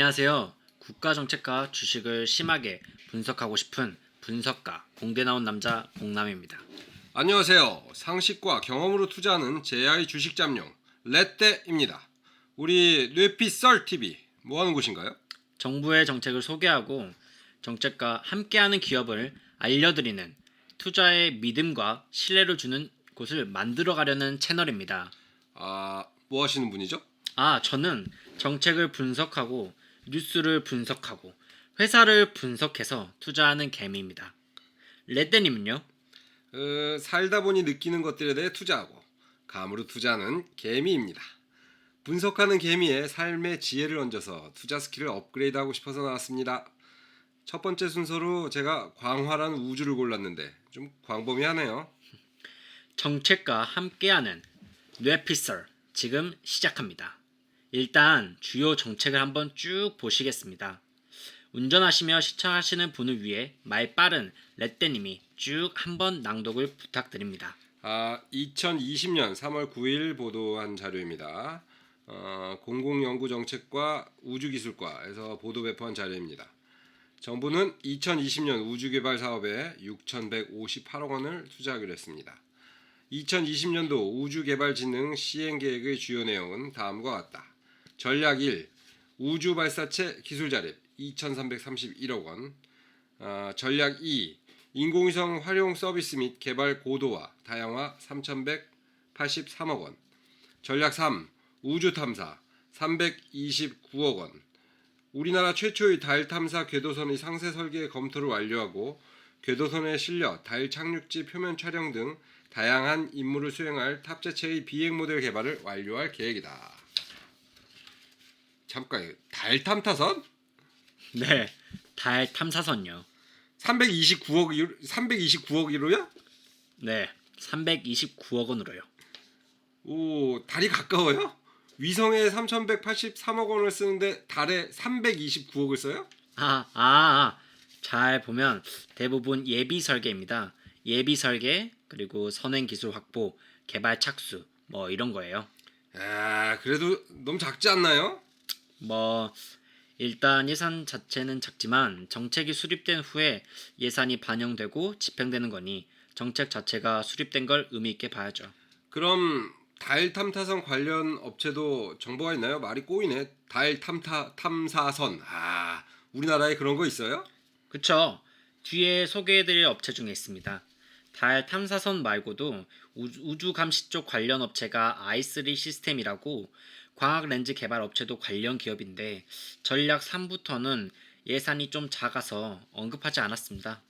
안녕하세요. 국가정책과 주식을 심하게 분석하고 싶은 분석가, 공대 나온 남자 공남입니다. 안녕하세요. 상식과 경험으로 투자하는 JI 주식 잠룡 레떼입니다. 우리 뇌피썰 TV 뭐 하는 곳인가요? 정부의 정책을 소개하고 정책과 함께하는 기업을 알려드리는 투자의 믿음과 신뢰를 주는 곳을 만들어 가려는 채널입니다. 뭐 하시는 분이죠? 저는 정책을 분석하고 뉴스를 분석하고 회사를 분석해서 투자하는 개미입니다. 레떼님은요? 살다 보니 느끼는 것들에 대해 투자하고 감으로 투자하는 개미입니다. 분석하는 개미의 삶의 지혜를 얹어서 투자 스킬을 업그레이드하고 싶어서 나왔습니다. 첫 번째 순서로 제가 광활한 우주를 골랐는데 좀 광범위하네요. 정책과 함께하는 뇌피썰 지금 시작합니다. 일단 주요 정책을 한번 쭉 보시겠습니다. 운전하시며 시청하시는 분을 위해 말 빠른 레떼님이 쭉 한번 낭독을 부탁드립니다. 2020년 3월 9일 보도한 자료입니다. 공공연구정책과 우주기술과에서 보도 배포한 자료입니다. 정부는 2020년 우주개발 사업에 6,158억 원을 투자하기로 했습니다. 2020년도 우주개발진흥 시행계획의 주요 내용은 다음과 같다. 전략 1. 우주발사체 기술자립 2,331억 원. 전략 2. 인공위성 활용 서비스 및 개발 고도화, 다양화 3,183억 원. 전략 3. 우주탐사 329억 원. 우리나라 최초의 달 탐사 궤도선의 상세 설계 검토를 완료하고 궤도선에 실려 달 착륙지 표면 촬영 등 다양한 임무를 수행할 탑재체의 비행 모델 개발을 완료할 계획이다. 잠깐, 달 탐사선? 네, 달 탐사선요. 329억이로요? 네, 329억 원으로요. 오, 달이 가까워요? 위성에 3,183억 원을 쓰는데 달에 329억을 써요? 잘 보면 대부분 예비 설계입니다. 예비 설계, 그리고 선행 기술 확보, 개발 착수, 뭐 이런 거예요. 그래도 너무 작지 않나요? 뭐 일단 예산 자체는 작지만 정책이 수립된 후에 예산이 반영되고 집행되는 거니 정책 자체가 수립된 걸 의미 있게 봐야죠. 그럼 달 탐사선 관련 업체도 정보가 있나요? 말이 꼬이네. 달 탐사선. 우리나라에 그런 거 있어요? 그쵸? 뒤에 소개해드릴 업체 중에 있습니다. 달 탐사선 말고도 우주 감시 쪽 관련 업체가 i3 시스템이라고 광학 렌즈 개발 업체도 관련 기업인데 전략 3부터는 예산이 좀 작아서 언급하지 않았습니다.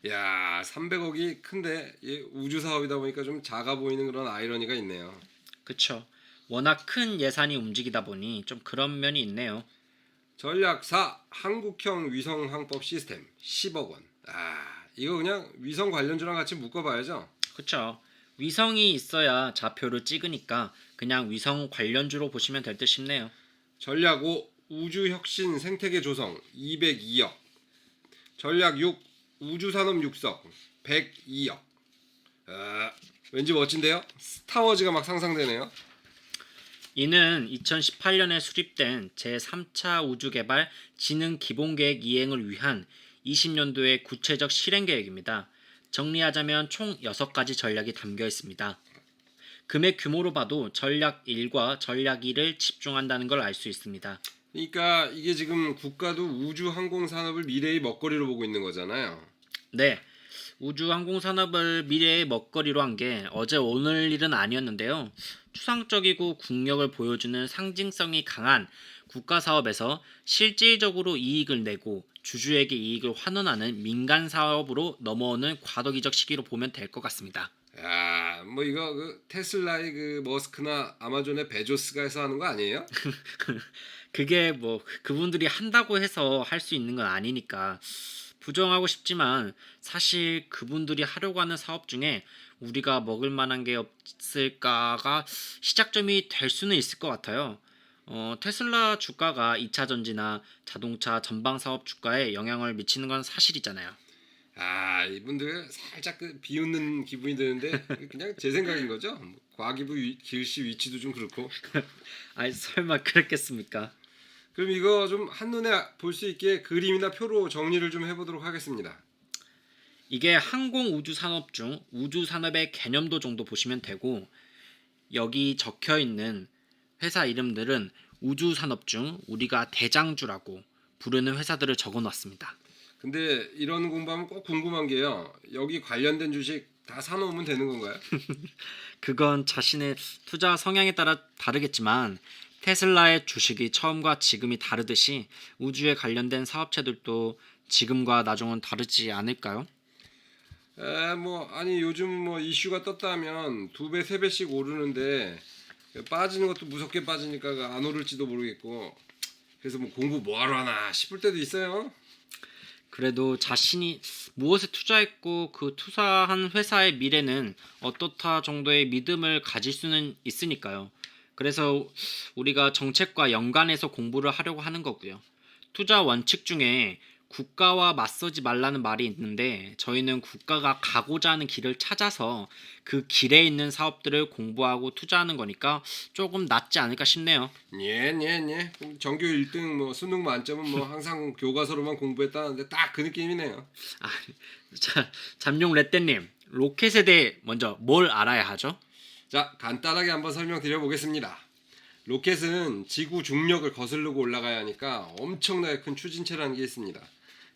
야, 300억이 큰데 우주 사업이다 보니까 좀 작아 보이는 그런 아이러니가 있네요. 그쵸? 워낙 큰 예산이 움직이다 보니 좀 그런 면이 있네요. 전략 4. 한국형 위성 항법 시스템 10억 원. 이거 그냥 위성 관련주랑 같이 묶어봐야죠. 그쵸? 위성이 있어야 좌표를 찍으니까 그냥 위성 관련주로 보시면 될 듯 싶네요. 전략 5. 우주혁신 생태계 조성 202억. 전략 6. 우주산업 육성 102억. 왠지 멋진데요? 스타워즈가 막 상상되네요. 이는 2018년에 수립된 제3차 우주개발 진흥기본계획 이행을 위한 20년도의 구체적 실행계획입니다. 정리하자면 총 6가지 전략이 담겨 있습니다. 금액 규모로 봐도 전략 1과 전략 2를 집중한다는 걸 알 수 있습니다. 그러니까 이게 지금 국가도 우주항공산업을 미래의 먹거리로 보고 있는 거잖아요. 네, 우주항공산업을 미래의 먹거리로 한 게 어제 오늘 일은 아니었는데요. 추상적이고 국력을 보여주는 상징성이 강한 국가사업에서 실질적으로 이익을 내고 주주에게 이익을 환원하는 민간 사업으로 넘어오는 과도기적 시기로 보면 될 것 같습니다. 뭐 이거 테슬라의 머스크나 아마존의 베조스가 해서 하는 거 아니에요? 그게 뭐 그분들이 한다고 해서 할 수 있는 건 아니니까 부정하고 싶지만 사실 그분들이 하려고 하는 사업 중에 우리가 먹을 만한 게 없을까가 시작점이 될 수는 있을 것 같아요. 테슬라 주가가 2차 전지나 자동차 전방 사업 주가에 영향을 미치는 건 사실이잖아요. 이분들 살짝 비웃는 기분이 드는데 그냥 제 생각인 거죠? 과기부 길씨 위치도 좀 그렇고. 설마 그랬겠습니까? 그럼 이거 좀 한눈에 볼 수 있게 그림이나 표로 정리를 좀 해보도록 하겠습니다. 이게 항공우주산업 중 우주산업의 개념도 정도 보시면 되고 여기 적혀 있는 회사 이름들은 우주산업 중 우리가 대장주라고 부르는 회사들을 적어 놨습니다. 근데 이런 공부하면 꼭 궁금한 게요. 여기 관련된 주식 다 사놓으면 되는 건가요? 그건 자신의 투자 성향에 따라 다르겠지만 테슬라의 주식이 처음과 지금이 다르듯이 우주에 관련된 사업체들도 지금과 나중은 다르지 않을까요? 아니 요즘 뭐 이슈가 떴다면 2배, 3배씩 오르는데 빠지는 것도 무섭게 빠지니까 안 오를지도 모르겠고 그래서 뭐 공부 뭐하러 하나 싶을 때도 있어요. 그래도 자신이 무엇에 투자했고 그 투자한 회사의 미래는 어떻다 정도의 믿음을 가질 수는 있으니까요. 그래서 우리가 정책과 연관해서 공부를 하려고 하는 거고요. 투자 원칙 중에 국가와 맞서지 말라는 말이 있는데 저희는 국가가 가고자 하는 길을 찾아서 그 길에 있는 사업들을 공부하고 투자하는 거니까 조금 낫지 않을까 싶네요. 예. 전교 1등 뭐 수능 만점은 뭐 항상 교과서로만 공부했다는데 딱 그 느낌이네요. 아, 자, 잠룡 레떼님, 로켓에 대해 먼저 뭘 알아야 하죠? 자, 간단하게 한번 설명드려 보겠습니다. 로켓은 지구 중력을 거스르고 올라가야 하니까 엄청나게 큰 추진체라는 게 있습니다.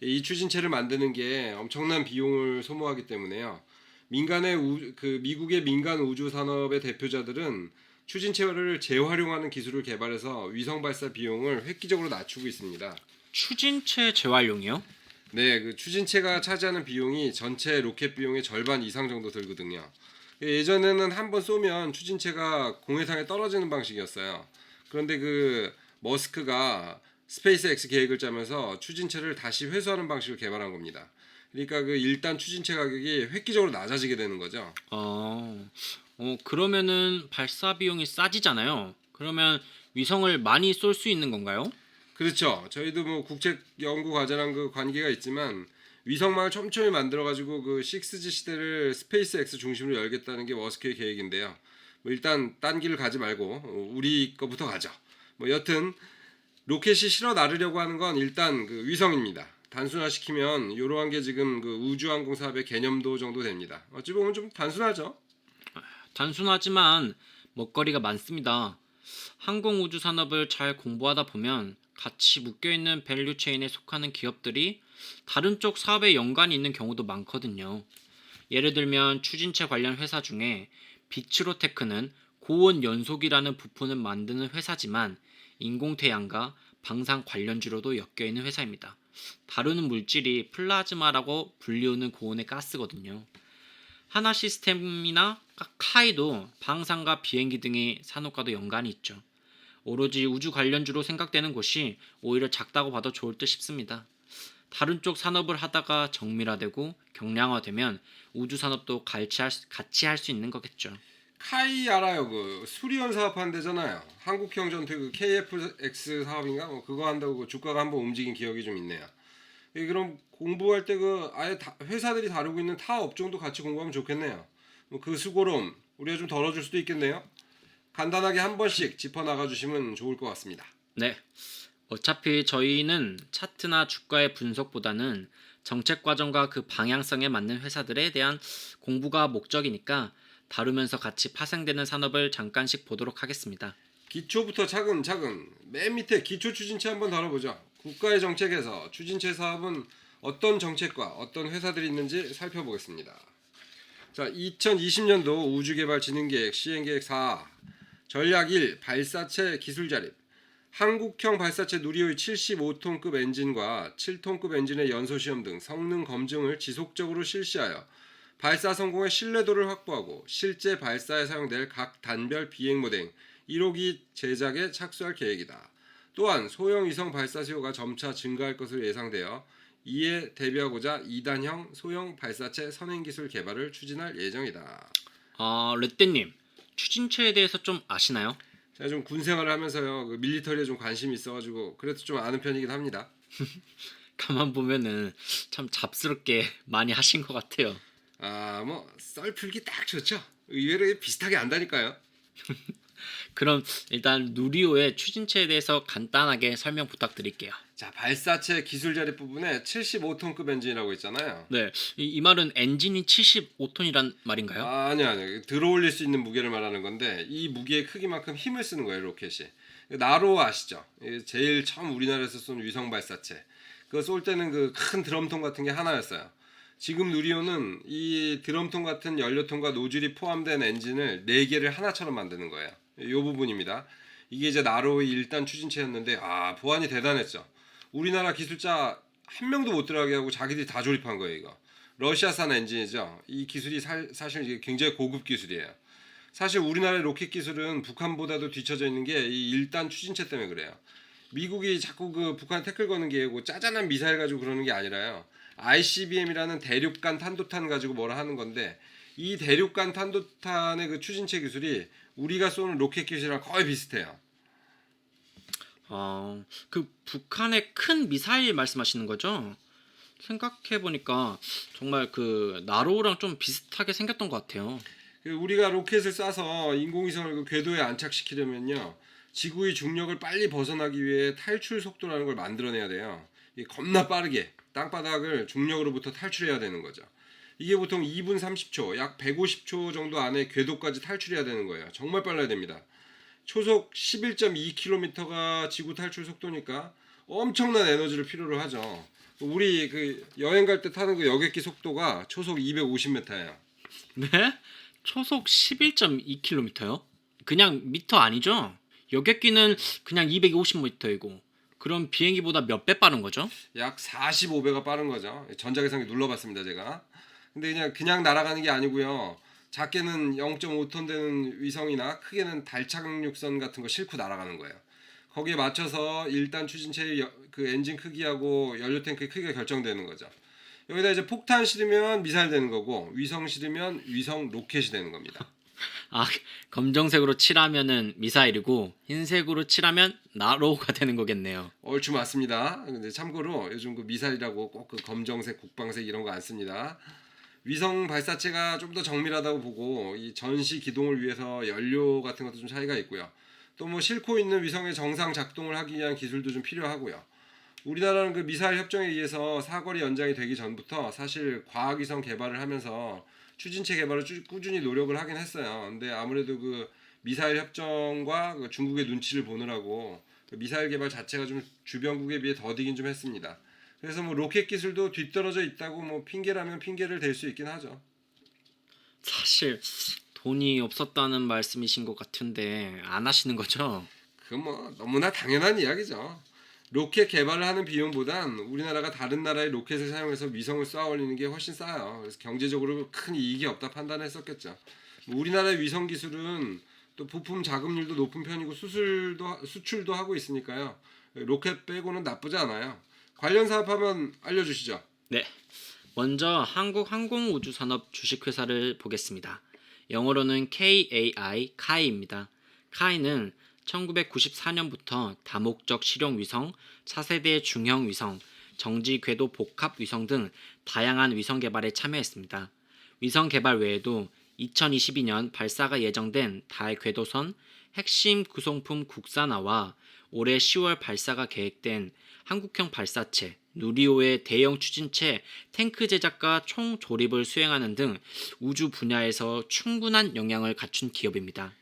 이 추진체를 만드는 게 엄청난 비용을 소모하기 때문에요. 미국의 민간 우주 산업의 대표자들은 추진체를 재활용하는 기술을 개발해서 위성 발사 비용을 획기적으로 낮추고 있습니다. 추진체 재활용이요? 네, 그 추진체가 차지하는 비용이 전체 로켓 비용의 절반 이상 정도 들거든요. 예전에는 한 번 쏘면 추진체가 공해상에 떨어지는 방식이었어요. 그런데 그 머스크가 스페이스X 계획을 짜면서 추진체를 다시 회수하는 방식을 개발한 겁니다. 그러니까 그 일단 추진체 가격이 획기적으로 낮아지게 되는 거죠. 그러면은 발사 비용이 싸지잖아요. 그러면 위성을 많이 쏠 수 있는 건가요? 그렇죠. 저희도 뭐 국책 연구 과제랑 그 관계가 있지만 위성망을 촘촘히 만들어 가지고 그 6G 시대를 스페이스X 중심으로 열겠다는 게 머스크의 계획인데요. 뭐 일단 딴 길을 가지 말고 우리 거부터 가죠. 뭐 여튼 로켓이 실어 나르려고 하는 건 일단 그 위성입니다. 단순화시키면 이러한 게 지금 그 우주항공 사업의 개념도 정도 됩니다. 어찌 보면 좀 단순하죠. 단순하지만 먹거리가 많습니다. 항공우주 산업을 잘 공부하다 보면 같이 묶여있는 밸류 체인에 속하는 기업들이 다른 쪽 사업에 연관이 있는 경우도 많거든요. 예를 들면 추진체 관련 회사 중에 비츠로테크는 고온 연속이라는 부품을 만드는 회사지만 인공태양과 방산 관련주로도 엮여있는 회사입니다. 다루는 물질이 플라즈마라고 불리우는 고온의 가스거든요. 하나 시스템이나 카이도 방산과 비행기 등의 산업과도 연관이 있죠. 오로지 우주 관련주로 생각되는 곳이 오히려 작다고 봐도 좋을 듯 싶습니다. 다른 쪽 산업을 하다가 정밀화되고 경량화되면 우주 산업도 같이 할 수 있는 거겠죠. 카이 알아요? 그 수리원 사업하는 데잖아요. 한국형 전투 그 KF-X 사업인가? 뭐 그거 한다고 그 주가가 한번 움직인 기억이 좀 있네요. 그럼 공부할 때 그 아예 회사들이 다루고 있는 타 업종도 같이 공부하면 좋겠네요. 뭐 그 수고로움 우리가 좀 덜어줄 수도 있겠네요. 간단하게 한 번씩 짚어 나가 주시면 좋을 것 같습니다. 네. 어차피 저희는 차트나 주가의 분석보다는 정책 과정과 그 방향성에 맞는 회사들에 대한 공부가 목적이니까 다루면서 같이 파생되는 산업을 잠깐씩 보도록 하겠습니다. 기초부터 차근차근 맨 밑에 기초 추진체 한번 다뤄보죠. 국가의 정책에서 추진체 사업은 어떤 정책과 어떤 회사들이 있는지 살펴보겠습니다. 자, 2020년도 우주개발진흥계획 시행계획 4 전략 1 발사체 기술 자립 한국형 발사체 누리호의 75톤급 엔진과 7톤급 엔진의 연소시험 등 성능 검증을 지속적으로 실시하여 발사 성공의 신뢰도를 확보하고 실제 발사에 사용될 각 단별 비행 모델 1호기 제작에 착수할 계획이다. 또한 소형 위성 발사 수요가 점차 증가할 것으로 예상되어 이에 대비하고자 2단형 소형 발사체 선행 기술 개발을 추진할 예정이다. 레떼님, 추진체에 대해서 좀 아시나요? 제가 좀 군 생활을 하면서요, 그 밀리터리에 좀 관심이 있어가지고 그래도 좀 아는 편이긴 합니다. 가만 보면은 참 잡스럽게 많이 하신 것 같아요. 썰 풀기 딱 좋죠. 의외로 비슷하게 안다니까요. 그럼 일단 누리호의 추진체에 대해서 간단하게 설명 부탁드릴게요. 자, 발사체 기술 자립 부분에 75톤급 엔진이라고 있잖아요. 네, 이 말은 엔진이 75톤이란 말인가요? 아니요. 들어올릴 수 있는 무게를 말하는 건데 이 무게의 크기만큼 힘을 쓰는 거예요, 로켓이. 나로 아시죠? 제일 처음 우리나라에서 쏜 위성 발사체. 그거 쏠 때는 그 큰 드럼통 같은 게 하나였어요. 지금 누리호는 이 드럼통 같은 연료통과 노즐이 포함된 엔진을 4개를 하나처럼 만드는 거예요. 이 부분입니다. 이게 이제 나로의 1단 추진체였는데 보안이 대단했죠. 우리나라 기술자 한 명도 못 들어가게 하고 자기들이 다 조립한 거예요, 이거. 러시아산 엔진이죠. 이 기술이 사실 이게 굉장히 고급 기술이에요. 사실 우리나라의 로켓 기술은 북한보다도 뒤처져 있는 게 이 1단 추진체 때문에 그래요. 미국이 자꾸 그 북한 태클 거는 게 뭐 짜잘한 미사일 가지고 그러는 게 아니라요. ICBM이라는 대륙간 탄도탄 가지고 뭐라 하는 건데 이 대륙간 탄도탄의 그 추진체 기술이 우리가 쏘는 로켓 기술이랑 거의 비슷해요. 그 북한의 큰 미사일 말씀하시는 거죠? 생각해 보니까 정말 그 나로우랑 좀 비슷하게 생겼던 것 같아요. 우리가 로켓을 쏴서 인공위성을 그 궤도에 안착시키려면요. 지구의 중력을 빨리 벗어나기 위해 탈출 속도라는 걸 만들어내야 돼요. 이게 겁나 빠르게 땅바닥을 중력으로부터 탈출해야 되는 거죠. 이게 보통 2분 30초, 약 150초 정도 안에 궤도까지 탈출해야 되는 거예요. 정말 빨라야 됩니다. 초속 11.2km가 지구 탈출 속도니까 엄청난 에너지를 필요로 하죠. 우리 그 여행 갈 때 타는 그 여객기 속도가 초속 250m예요. 네? 초속 11.2km요? 그냥 미터 아니죠? 여객기는 그냥 250m이고 그럼 비행기보다 몇 배 빠른 거죠? 약 45배가 빠른 거죠. 전자계산기 눌러봤습니다, 제가. 근데 그냥 날아가는 게 아니고요. 작게는 0.5톤 되는 위성이나 크게는 달 착륙선 같은 거 싣고 날아가는 거예요. 거기에 맞춰서 일단 추진체의 그 엔진 크기하고 연료 탱크의 크기가 결정되는 거죠. 여기다 이제 폭탄 실으면 미사일 되는 거고 위성 실으면 위성 로켓이 되는 겁니다. 아, 검정색으로 칠하면은 미사일이고 흰색으로 칠하면 나로우가 되는 거겠네요. 얼추 맞습니다. 근데 참고로 요즘 그 미사일이라고 꼭 그 검정색, 국방색 이런 거 안 씁니다. 위성 발사체가 좀 더 정밀하다고 보고 이 전시 기동을 위해서 연료 같은 것도 좀 차이가 있고요. 또 뭐 싣고 있는 위성의 정상 작동을 하기 위한 기술도 좀 필요하고요. 우리나라는 그 미사일 협정에 의해서 사거리 연장이 되기 전부터 사실 과학위성 개발을 하면서 추진체 개발을 꾸준히 노력을 하긴 했어요. 근데 아무래도 그 미사일 협정과 그 중국의 눈치를 보느라고 그 미사일 개발 자체가 좀 주변국에 비해 더디긴 좀 했습니다. 그래서 뭐 로켓 기술도 뒤떨어져 있다고 뭐 핑계라면 핑계를 댈 수 있긴 하죠. 사실 돈이 없었다는 말씀이신 것 같은데 안 하시는 거죠? 그건 뭐 너무나 당연한 이야기죠. 로켓 개발을 하는 비용보단 우리나라가 다른 나라의 로켓을 사용해서 위성을 쏘아 올리는 게 훨씬 싸요. 그래서 경제적으로 큰 이익이 없다 판단했었겠죠. 뭐 우리나라의 위성 기술은 또 부품 자금률도 높은 편이고 수출도 하고 있으니까요. 로켓 빼고는 나쁘지 않아요. 관련 사업하면 알려주시죠. 네. 먼저 한국항공우주산업 주식회사를 보겠습니다. 영어로는 KAI, 카이입니다. 카이는 1994년부터 다목적 실용 위성, 차세대 중형 위성, 정지 궤도 복합 위성 등 다양한 위성 개발에 참여했습니다. 위성 개발 외에도 2022년 발사가 예정된 달 궤도선 핵심 구성품 국산화와 올해 10월 발사가 계획된 한국형 발사체, 누리호의 대형 추진체, 탱크 제작과 총 조립을 수행하는 등 우주 분야에서 충분한 역량을 갖춘 기업입니다.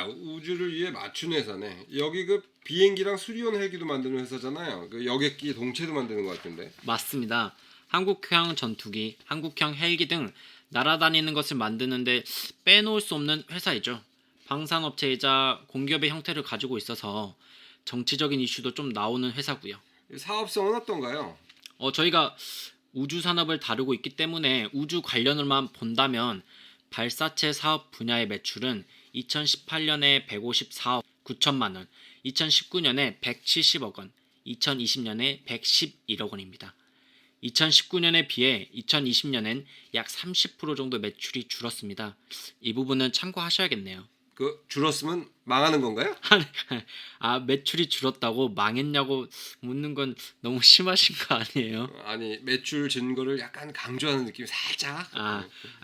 우주를 위해 맞춘 회사네. 여기 그 비행기랑 수리온 헬기도 만드는 회사잖아요. 그 여객기 동체도 만드는 것 같은데. 맞습니다. 한국형 전투기, 한국형 헬기 등 날아다니는 것을 만드는데 빼놓을 수 없는 회사이죠. 방산업체이자 공기업의 형태를 가지고 있어서 정치적인 이슈도 좀 나오는 회사고요. 사업성은 어떤가요? 저희가 우주 산업을 다루고 있기 때문에 우주 관련으로만 본다면 발사체 사업 분야의 매출은 2018년에 154억 9천만 원, 2019년에 170억 원, 2020년에 111억 원입니다. 2019년에 비해 2020년엔 약 30% 정도 매출이 줄었습니다. 이 부분은 참고하셔야겠네요. 그 줄었으면 망하는 건가요? 매출이 줄었다고 망했냐고 묻는 건 너무 심하신 거 아니에요? 아니 매출 증거를 약간 강조하는 느낌이 살짝.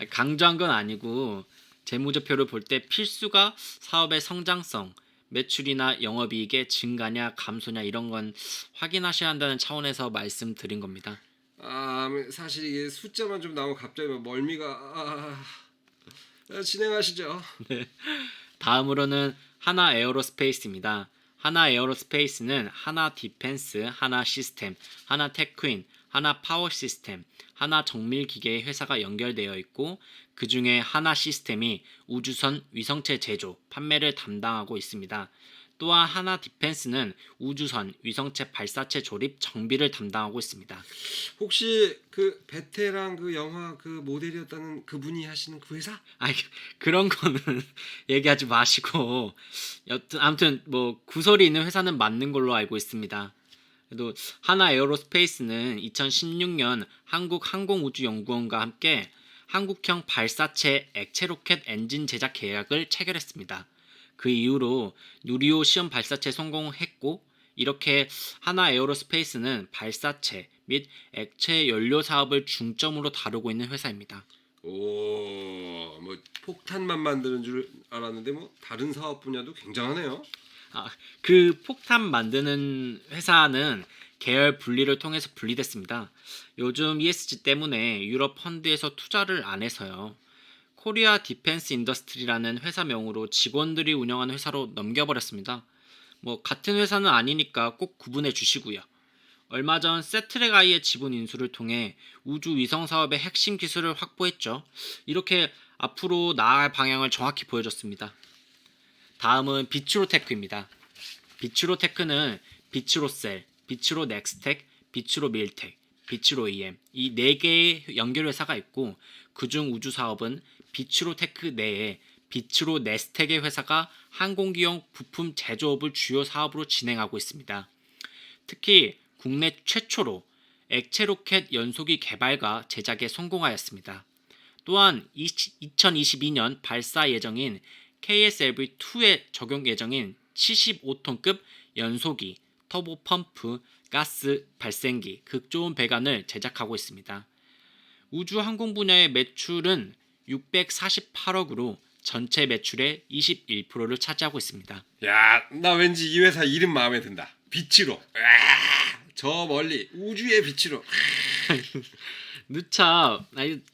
강조한 건 아니고 재무제표를 볼 때 필수가 사업의 성장성, 매출이나 영업이익의 증가냐 감소냐 이런 건 확인하셔야 한다는 차원에서 말씀드린 겁니다. 사실 이게 숫자만 좀 나오면 갑자기 막 멀미가 진행하시죠. 다음으로는 하나 에어로스페이스입니다. 하나 에어로스페이스는 하나 디펜스, 하나 시스템, 하나 테크인, 하나 파워 시스템, 하나 정밀 기계의 회사가 연결되어 있고 그 중에 하나 시스템이 우주선 위성체 제조, 판매를 담당하고 있습니다. 또한 하나 디펜스는 우주선 위성체 발사체 조립, 정비를 담당하고 있습니다. 혹시 그 베테랑 그 영화 그 모델이었다는 그분이 하시는 그 회사? 아니 그런 거는 얘기하지 마시고 여튼 아무튼 뭐 구설이 있는 회사는 맞는 걸로 알고 있습니다. 그래도 하나 에어로스페이스는 2016년 한국항공우주연구원과 함께 한국형 발사체 액체 로켓 엔진 제작 계약을 체결했습니다. 그 이후로 누리호 시험 발사체 성공했고 이렇게 하나 에어로스페이스는 발사체 및 액체 연료 사업을 중점으로 다루고 있는 회사입니다. 오, 뭐 폭탄만 만드는 줄 알았는데 뭐 다른 사업 분야도 굉장하네요. 그 폭탄 만드는 회사는 계열 분리를 통해서 분리됐습니다. 요즘 ESG 때문에 유럽 펀드에서 투자를 안 해서요. 코리아 디펜스 인더스트리라는 회사명으로 직원들이 운영하는 회사로 넘겨버렸습니다. 뭐 같은 회사는 아니니까 꼭 구분해 주시고요. 얼마 전 세트랙 아이의 지분 인수를 통해 우주 위성 사업의 핵심 기술을 확보했죠. 이렇게 앞으로 나아갈 방향을 정확히 보여줬습니다. 다음은 비추로테크입니다. 비추로테크는 비추로셀, 비추로넥스텍, 비추로밀텍, 비추로EM 이 4개의 연결 회사가 있고 그중 우주 사업은 비추로테크 내에 비추로네스텍의 회사가 항공기용 부품 제조업을 주요 사업으로 진행하고 있습니다. 특히 국내 최초로 액체 로켓 연소기 개발과 제작에 성공하였습니다. 또한 2022년 발사 예정인 KSLV-2에 적용 예정인 75톤급 연소기, 터보 펌프, 가스 발생기, 극조온 배관을 제작하고 있습니다. 우주 항공 분야의 매출은 648억으로 전체 매출의 21%를 차지하고 있습니다. 야, 나 왠지 이 회사 이름 마음에 든다. 빛으로. 저 멀리 우주의 빛으로. 누차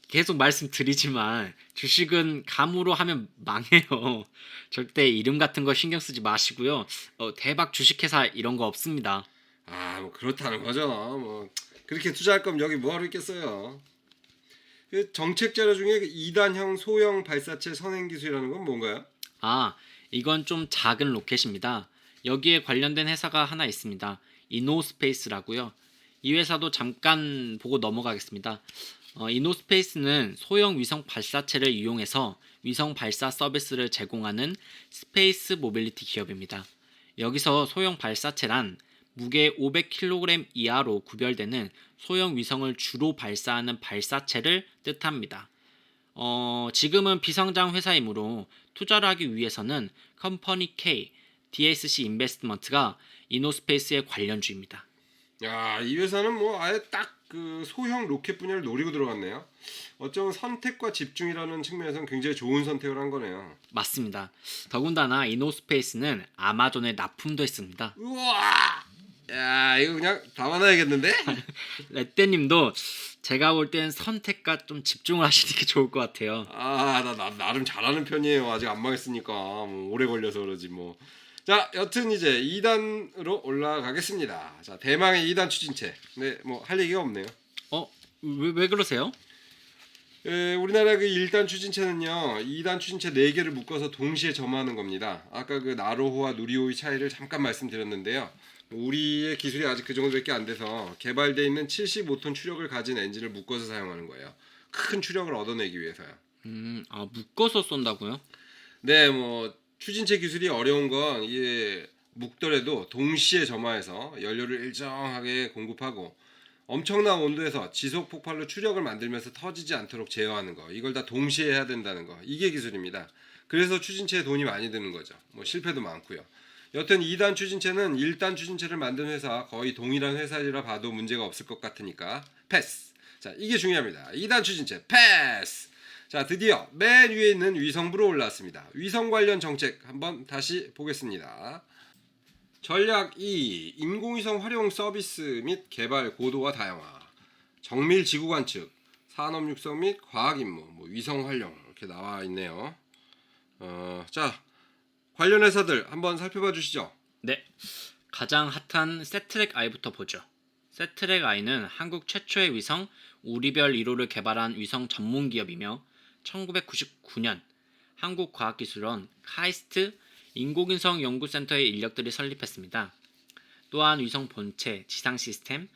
계속 말씀드리지만 주식은 감으로 하면 망해요. 절대 이름 같은 거 신경 쓰지 마시고요. 대박 주식회사 이런 거 없습니다. 뭐 그렇다는 거죠. 뭐 그렇게 투자할 거면 여기 뭐하러 있겠어요. 그 정책 자료 중에 그 2단형 소형 발사체 선행 기술이라는 건 뭔가요? 이건 좀 작은 로켓입니다. 여기에 관련된 회사가 하나 있습니다. 이노스페이스라고요. 이 회사도 잠깐 보고 넘어가겠습니다. 이노스페이스는 소형 위성 발사체를 이용해서 위성 발사 서비스를 제공하는 스페이스 모빌리티 기업입니다. 여기서 소형 발사체란 무게 500kg 이하로 구별되는 소형 위성을 주로 발사하는 발사체를 뜻합니다. 지금은 비상장 회사이므로 투자를 하기 위해서는 컴퍼니 K, DSC 인베스트먼트가 이노스페이스의 관련주입니다. 야, 이 회사는 뭐 아예 딱 그 소형 로켓 분야를 노리고 들어갔네요. 어쩌면 선택과 집중이라는 측면에서는 굉장히 좋은 선택을 한 거네요. 맞습니다. 더군다나 이노스페이스는 아마존에 납품도 했습니다. 우와! 야, 이거 그냥 담아놔야겠는데? 레떼님도 제가 볼 땐 선택과 좀 집중을 하시는 게 좋을 것 같아요. 나 나름 잘하는 편이에요. 아직 안 망했으니까 뭐 오래 걸려서 그러지 뭐. 자, 여튼 이제 2단으로 올라가겠습니다. 자, 대망의 2단 추진체. 네, 뭐 할 얘기가 없네요. 왜 그러세요? 우리나라 그 1단 추진체는요, 2단 추진체 4개를 묶어서 동시에 점화하는 겁니다. 아까 그 나로호와 누리호의 차이를 잠깐 말씀드렸는데요. 우리의 기술이 아직 그 정도밖에 안 돼서 개발되어 있는 75톤 추력을 가진 엔진을 묶어서 사용하는 거예요. 큰 추력을 얻어내기 위해서요. 묶어서 쏜다고요? 네, 뭐 추진체 기술이 어려운 건 이게 묶더라도 동시에 점화해서 연료를 일정하게 공급하고 엄청난 온도에서 지속 폭발로 추력을 만들면서 터지지 않도록 제어하는 거. 이걸 다 동시에 해야 된다는 거. 이게 기술입니다. 그래서 추진체에 돈이 많이 드는 거죠. 뭐 실패도 많고요. 여튼 2단 추진체는 1단 추진체를 만든 회사 거의 동일한 회사이라 봐도 문제가 없을 것 같으니까 패스. 자, 이게 중요합니다. 2단 추진체 패스. 자, 드디어 맨 위에 있는 위성부로 올라왔습니다. 위성 관련 정책 한번 다시 보겠습니다. 전략 2. 인공위성 활용 서비스 및 개발 고도화 다양화. 정밀 지구 관측, 산업 육성 및 과학 임무, 위성 활용 이렇게 나와 있네요. 자, 관련 회사들 한번 살펴봐 주시죠. 네, 가장 핫한 세트랙 아이부터 보죠. 세트랙 아이는 한국 최초의 위성 우리별 1호를 개발한 위성 전문 기업이며 1999년 한국과학기술원 카이스트 인공위성 연구센터의 인력들이 설립했습니다. 또한 위성 본체, 지상 시스템,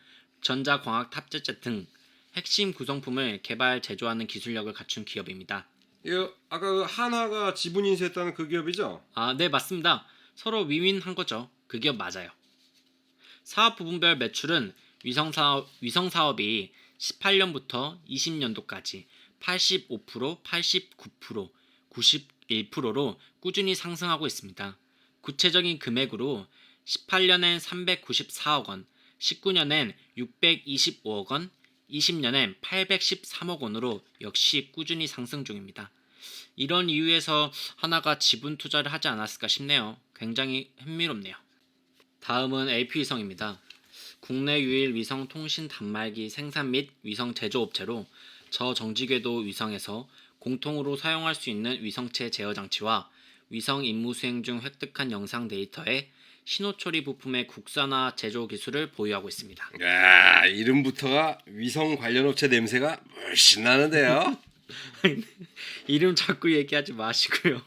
전자광학 탑재체 등 핵심 구성품을 개발 제조하는 기술력을 갖춘 기업입니다. 이거 아까 그 한화가 지분 인수했다는 그 기업이죠? 네, 맞습니다. 서로 윈윈한 거죠. 그 기업 맞아요. 사업 부분별 매출은 위성 사업이 18년부터 20년도까지 85%, 89%, 91%로 꾸준히 상승하고 있습니다. 구체적인 금액으로 18년엔 394억 원, 19년엔 625억 원, 20년엔 813억 원으로 역시 꾸준히 상승 중입니다. 이런 이유에서 하나가 지분 투자를 하지 않았을까 싶네요. 굉장히 흥미롭네요. 다음은 AP위성입니다. 국내 유일 위성 통신 단말기 생산 및 위성 제조업체로 저정지궤도 위성에서 공통으로 사용할 수 있는 위성체 제어 장치와 위성 임무 수행 중 획득한 영상 데이터의 신호 처리 부품의 국산화 제조 기술을 보유하고 있습니다. 야, 이름부터가 위성 관련 업체 냄새가 물씬 나는데요. 이름 자꾸 얘기하지 마시고요.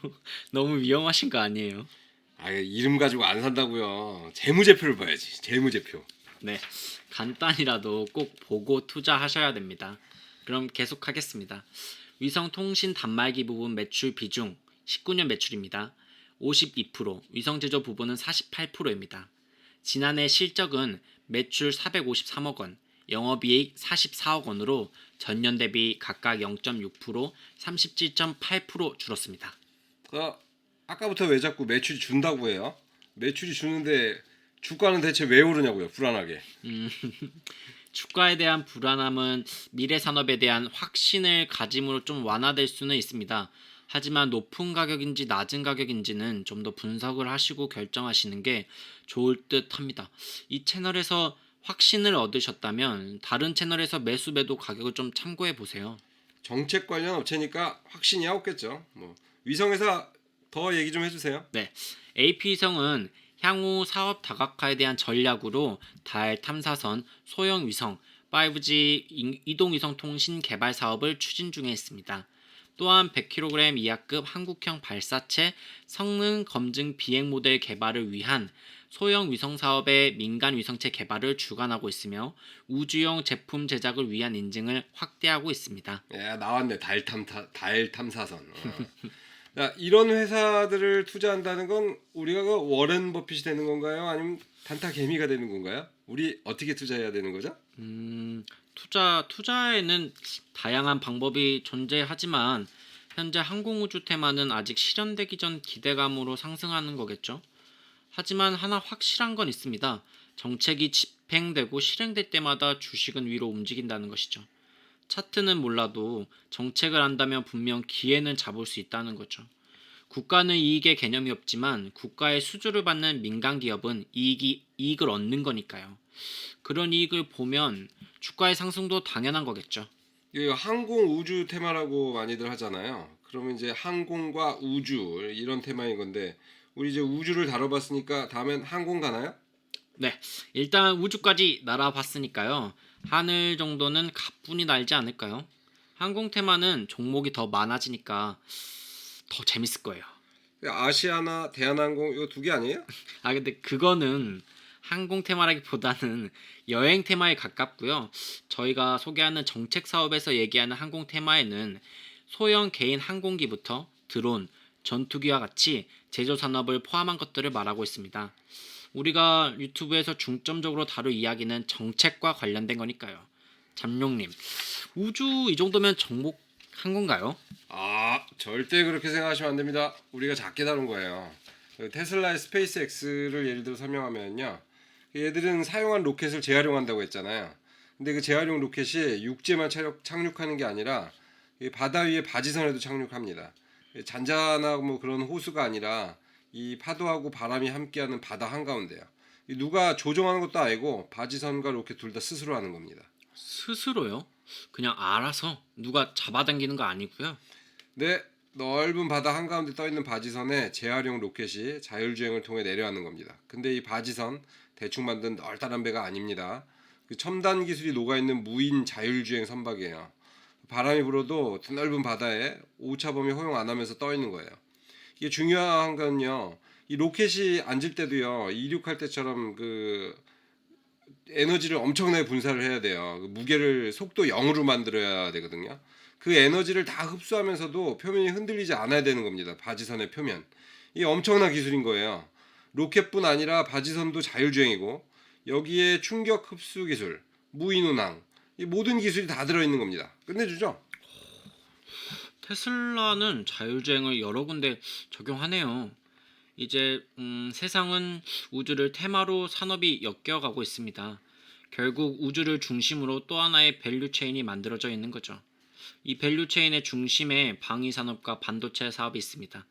너무 위험하신 거 아니에요? 이름 가지고 안 산다고요. 재무제표를 봐야지. 재무제표. 네, 간단히라도 꼭 보고 투자하셔야 됩니다. 그럼 계속하겠습니다. 위성 통신 단말기 부분 매출 비중 19년 매출입니다. 52%, 위성 제조 부분은 48%입니다. 지난해 실적은 매출 453억 원, 영업이익 44억 원으로 전년 대비 각각 0.6%, 37.8% 줄었습니다. 아까부터 왜 자꾸 매출이 준다고 해요? 매출이 주는데 주가는 대체 왜 오르냐고요? 불안하게. 주가에 대한 불안함은 미래 산업에 대한 확신을 가짐으로 좀 완화될 수는 있습니다. 하지만 높은 가격인지 낮은 가격인지는 좀 더 분석을 하시고 결정하시는 게 좋을 듯 합니다. 이 채널에서 확신을 얻으셨다면 다른 채널에서 매수 매도 가격을 좀 참고해 보세요. 정책 관련 업체니까 확신이 없겠죠. 위성회사 더 얘기 좀 해주세요. 네, AP위성은 향후 사업 다각화에 대한 전략으로 달 탐사선, 소형 위성, 5G 이동위성 통신 개발 사업을 추진 중에 있습니다. 또한 100kg 이하급 한국형 발사체 성능 검증 비행 모델 개발을 위한 소형 위성 사업의 민간 위성체 개발을 주관하고 있으며 우주용 제품 제작을 위한 인증을 확대하고 있습니다. 나왔네. 달 탐사선. 자, 이런 회사들을 투자한다는 건 우리가 그 워렌 버핏이 되는 건가요? 아니면 단타 개미가 되는 건가요? 우리 어떻게 투자해야 되는 거죠? 투자에는 다양한 방법이 존재하지만 현재 항공우주 테마는 아직 실현되기 전 기대감으로 상승하는 거겠죠. 하지만 하나 확실한 건 있습니다. 정책이 집행되고 실행될 때마다 주식은 위로 움직인다는 것이죠. 차트는 몰라도 정책을 한다면 분명 기회는 잡을 수 있다는 거죠. 국가는 이익의 개념이 없지만 국가의 수주를 받는 민간 기업은 이익을 얻는 거니까요. 그런 이익을 보면 주가의 상승도 당연한 거겠죠. 이거 항공 우주 테마라고 많이들 하잖아요. 그러면 이제 항공과 우주 이런 테마인 건데 우리 이제 우주를 다뤄봤으니까 다음엔 항공 가나요? 네, 일단 우주까지 날아봤으니까요. 하늘 정도는 가뿐히 날지 않을까요? 항공 테마는 종목이 더 많아지니까 더 재밌을 거예요. 아시아나 대한항공 이거 두 개 아니에요? 근데 그거는 항공 테마라기보다는 여행 테마에 가깝고요. 저희가 소개하는 정책 사업에서 얘기하는 항공 테마에는 소형 개인 항공기부터 드론, 전투기와 같이 제조 산업을 포함한 것들을 말하고 있습니다. 우리가 유튜브에서 중점적으로 다룰 이야기는 정책과 관련된 거니까요. 잠룡님, 우주 이 정도면 정복한 건가요? 절대 그렇게 생각하시면 안 됩니다. 우리가 작게 다룬 거예요. 테슬라의 스페이스X를 예를 들어 설명하면요. 얘들은 사용한 로켓을 재활용한다고 했잖아요. 근데 그 재활용 로켓이 육지에만 착륙하는 게 아니라 이 바다 위에 바지선에도 착륙합니다. 잔잔하고 뭐 그런 호수가 아니라 이 파도하고 바람이 함께하는 바다 한가운데요. 이 누가 조종하는 것도 아니고 바지선과 로켓 둘 다 스스로 하는 겁니다. 스스로요? 그냥 알아서 누가 잡아당기는 거 아니고요. 네, 넓은 바다 한가운데 떠있는 바지선에 재활용 로켓이 자율주행을 통해 내려앉는 겁니다. 근데 이 바지선 대충 만든 널따란 배가 아닙니다. 그 첨단 기술이 녹아있는 무인 자율주행 선박이에요. 바람이 불어도 드넓은 바다에 오차범위 허용 안 하면서 떠있는 거예요. 이게 중요한 건요. 이 로켓이 앉을 때도요. 이륙할 때처럼 그 에너지를 엄청나게 분사를 해야 돼요. 그 무게를 속도 0으로 만들어야 되거든요. 그 에너지를 다 흡수하면서도 표면이 흔들리지 않아야 되는 겁니다. 바지선의 표면. 이게 엄청난 기술인 거예요. 로켓뿐 아니라 바지선도 자율주행이고 여기에 충격 흡수 기술, 무인 운항, 이 모든 기술이 다 들어있는 겁니다. 끝내주죠? 테슬라는 자율주행을 여러 군데 적용하네요. 이제 세상은 우주를 테마로 산업이 엮여가고 있습니다. 결국 우주를 중심으로 또 하나의 밸류 체인이 만들어져 있는 거죠. 이 밸류 체인의 중심에 방위 산업과 반도체 사업이 있습니다.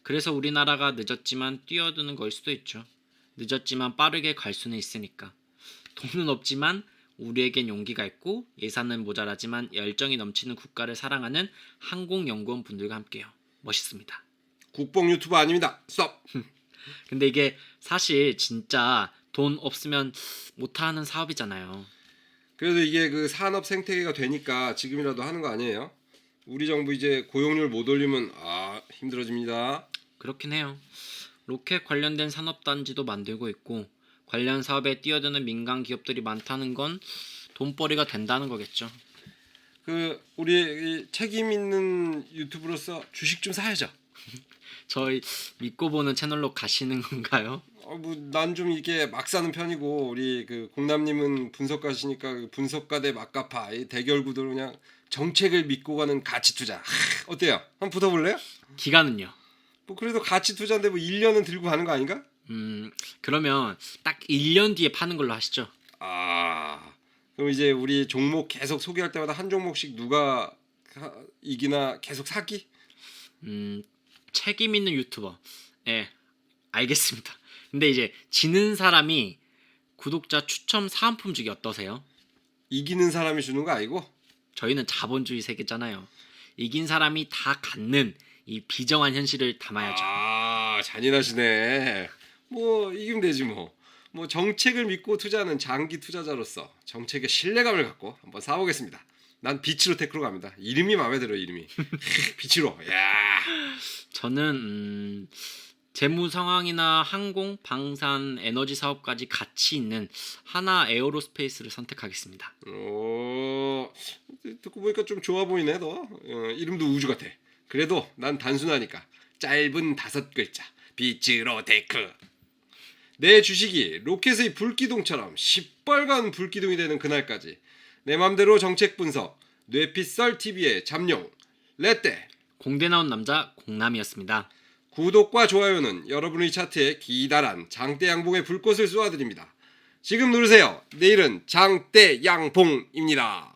그래서 우리나라가 늦었지만 뛰어드는 거일 수도 있죠. 늦었지만 빠르게 갈 수는 있으니까. 돈은 없지만 우리에겐 용기가 있고 예산은 모자라지만 열정이 넘치는 국가를 사랑하는 항공연구원 분들과 함께요. 멋있습니다. 국뽕 유튜브 아닙니다. 스톱. 근데 이게 사실 진짜 돈 없으면 못하는 사업이잖아요. 그래도 이게 그 산업 생태계가 되니까 지금이라도 하는 거 아니에요? 우리 정부 이제 고용률 못 올리면 힘들어집니다. 그렇긴 해요. 로켓 관련된 산업단지도 만들고 있고 관련 사업에 뛰어드는 민간 기업들이 많다는 건 돈벌이가 된다는 거겠죠. 그 우리 이 책임 있는 유튜브로서 주식 좀 사야죠. 저희 믿고 보는 채널로 가시는 건가요? 난 좀 이게 막 사는 편이고 우리 그 공남님은 분석가시니까 그 분석가 대 막가파 이 대결 구도로 그냥 정책을 믿고 가는 가치 투자. 어때요? 한번 붙어볼래요? 기간은요? 뭐 그래도 가치 투자인데 뭐 1년은 들고 가는 거 아닌가? 그러면 딱 1년 뒤에 파는 걸로 하시죠. 그럼 이제 우리 종목 계속 소개할 때마다 한 종목씩 누가 이기나 계속 사기? 책임 있는 유튜버. 예, 알겠습니다. 근데 이제 지는 사람이 구독자 추첨 사은품 주기 어떠세요? 이기는 사람이 주는 거 아니고? 저희는 자본주의 세계잖아요. 이긴 사람이 다 갖는 이 비정한 현실을 담아야죠. 잔인하시네. 뭐 이기면 되지 뭐. 뭐 정책을 믿고 투자하는 장기 투자자로서 정책에 신뢰감을 갖고 한번 사보겠습니다. 난 비치로 테크로 갑니다. 이름이 마음에 들어 이름이. 비치로. 야. 저는 재무 상황이나 항공, 방산, 에너지 사업까지 같이 있는 하나 에어로스페이스를 선택하겠습니다. 듣고 보니까 좀 좋아 보이네 너. 이름도 우주 같아. 그래도 난 단순하니까 짧은 5글자. 비치로 테크. 내 주식이 로켓의 불기둥처럼 시뻘건 불기둥이 되는 그날까지 내 맘대로 정책 분석 뇌피썰 TV의 잠룡 레떼 공대 나온 남자 공남이었습니다. 구독과 좋아요는 여러분의 차트에 기다란 장대 양봉의 불꽃을 쏘아드립니다. 지금 누르세요. 내일은 장대 양봉입니다.